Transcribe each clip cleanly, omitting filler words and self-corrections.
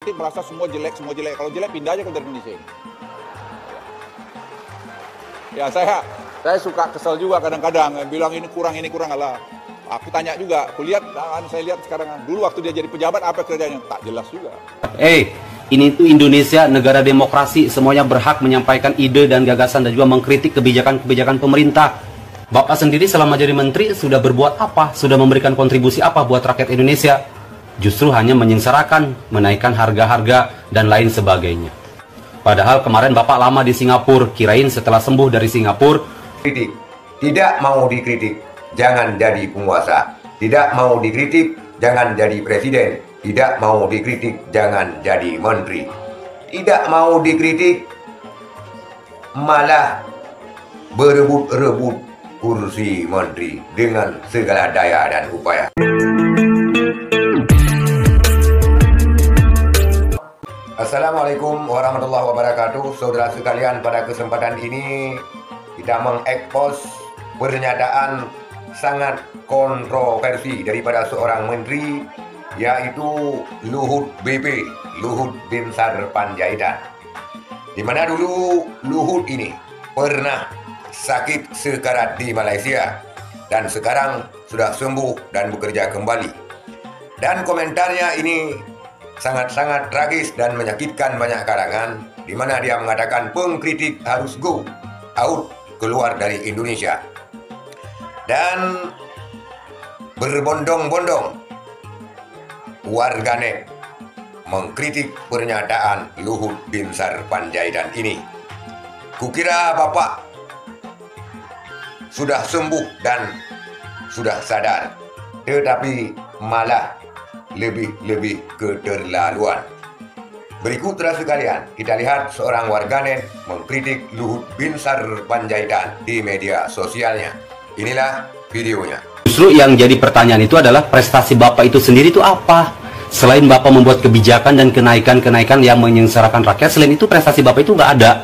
pasti merasa semua jelek. Kalau jelek pindah aja ke Indonesia ini. Ya saya suka kesel juga kadang-kadang bilang ini kurang lah. Aku tanya juga, saya lihat sekarang dulu waktu dia jadi pejabat apa kerjanya tak jelas juga. Ini tuh Indonesia, negara demokrasi, semuanya berhak menyampaikan ide dan gagasan dan juga mengkritik kebijakan-kebijakan pemerintah. Bapak sendiri selama jadi menteri sudah berbuat apa? Sudah memberikan kontribusi apa buat rakyat Indonesia? Justru hanya menyengsarakan, menaikkan harga-harga, dan lain sebagainya. Padahal kemarin Bapak lama di Singapura, kirain setelah sembuh dari Singapura. Kritik, tidak mau dikritik, jangan jadi penguasa. Tidak mau dikritik, jangan jadi presiden. Tidak mau dikritik, jangan jadi menteri. Tidak mau dikritik, malah berebut-rebut kursi menteri dengan segala daya dan upaya. Assalamualaikum warahmatullahi wabarakatuh. Saudara sekalian, pada kesempatan ini kita mengekspos pernyataan sangat kontroversi daripada seorang menteri, yaitu Luhut Binsar Panjaitan. Di mana dulu Luhut ini pernah sakit sekarat di Malaysia dan sekarang sudah sembuh dan bekerja kembali. Dan komentarnya ini sangat-sangat tragis dan menyakitkan banyak kalangan, di mana dia mengatakan pengkritik harus go out, keluar dari Indonesia. Dan berbondong-bondong warganet mengkritik pernyataan Luhut Binsar Panjaitan ini. Kukira Bapak sudah sembuh dan sudah sadar, tetapi malah lebih keterlaluan. Berikut saudara sekalian, kita lihat seorang warganet mengkritik Luhut Binsar Panjaitan di media sosialnya. Inilah videonya. Justru yang jadi pertanyaan itu adalah prestasi Bapak itu sendiri itu apa? Selain Bapak membuat kebijakan dan kenaikan-kenaikan yang menyengsarakan rakyat, selain itu prestasi Bapak itu nggak ada.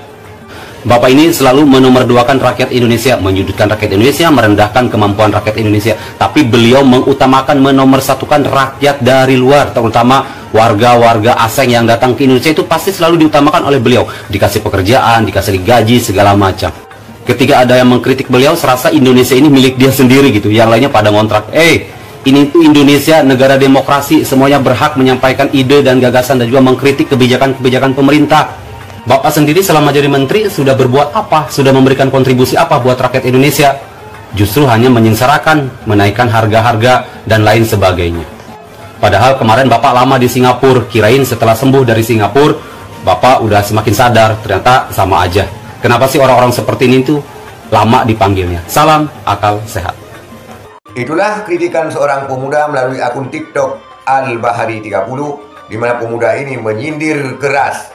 Bapak ini selalu menomorduakan rakyat Indonesia, menyudutkan rakyat Indonesia, merendahkan kemampuan rakyat Indonesia. Tapi beliau mengutamakan menomorsatukan rakyat dari luar, terutama warga-warga asing yang datang ke Indonesia itu pasti selalu diutamakan oleh beliau. Dikasih pekerjaan, dikasih gaji, segala macam. Ketika ada yang mengkritik beliau, serasa Indonesia ini milik dia sendiri gitu. Yang lainnya pada ngontrak. Ini tuh Indonesia, negara demokrasi, semuanya berhak menyampaikan ide dan gagasan dan juga mengkritik kebijakan-kebijakan pemerintah. Bapak sendiri selama jadi menteri sudah berbuat apa? Sudah memberikan kontribusi apa buat rakyat Indonesia? Justru hanya menyengsarakan, menaikkan harga-harga, dan lain sebagainya. Padahal kemarin Bapak lama di Singapura, kirain setelah sembuh dari Singapura, Bapak udah semakin sadar, ternyata sama aja. Kenapa sih orang-orang seperti ini tuh lama dipanggilnya? Salam akal sehat. Itulah kritikan seorang pemuda melalui akun TikTok Al-Bahari30, di mana pemuda ini menyindir keras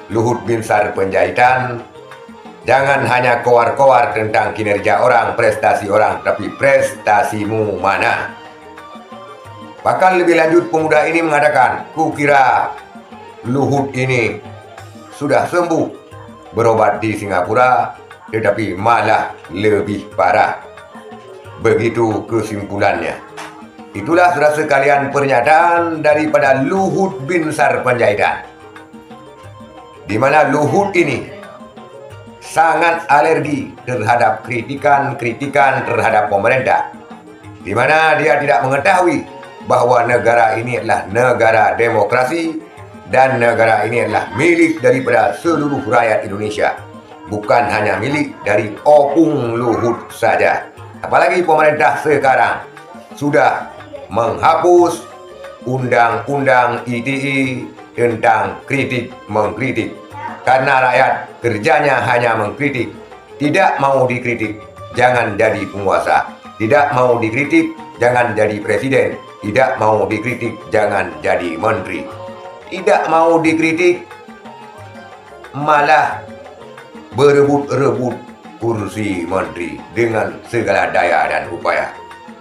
Luhut Binsar Panjaitan. Jangan hanya koar-koar tentang kinerja orang, prestasi orang, tapi prestasimu mana? Bahkan lebih lanjut, pemuda ini mengatakan, kukira Luhut ini sudah sembuh, berobat di Singapura, tetapi malah lebih parah. Begitu kesimpulannya. Itulah saudara sekalian pernyataan daripada Luhut Binsar Panjaitan, di mana Luhut ini sangat alergi terhadap kritikan terhadap pemerintah, di mana dia tidak mengetahui bahwa negara ini adalah negara demokrasi dan negara ini adalah milik daripada seluruh rakyat Indonesia, bukan hanya milik dari opung Luhut saja. Apalagi pemerintah sekarang sudah menghapus undang-undang ITE tentang mengkritik, karena rakyat kerjanya hanya mengkritik. Tidak mau dikritik, jangan jadi penguasa. Tidak mau dikritik, jangan jadi presiden. Tidak mau dikritik, jangan jadi menteri. Tidak mau dikritik, malah berebut-rebut kursi menteri dengan segala daya dan upaya.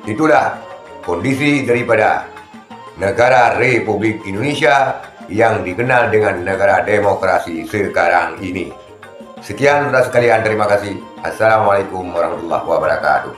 Itulah kondisi daripada negara Republik Indonesia yang dikenal dengan negara demokrasi sekarang ini. Sekian saudara sekalian, terima kasih. Assalamualaikum warahmatullahi wabarakatuh.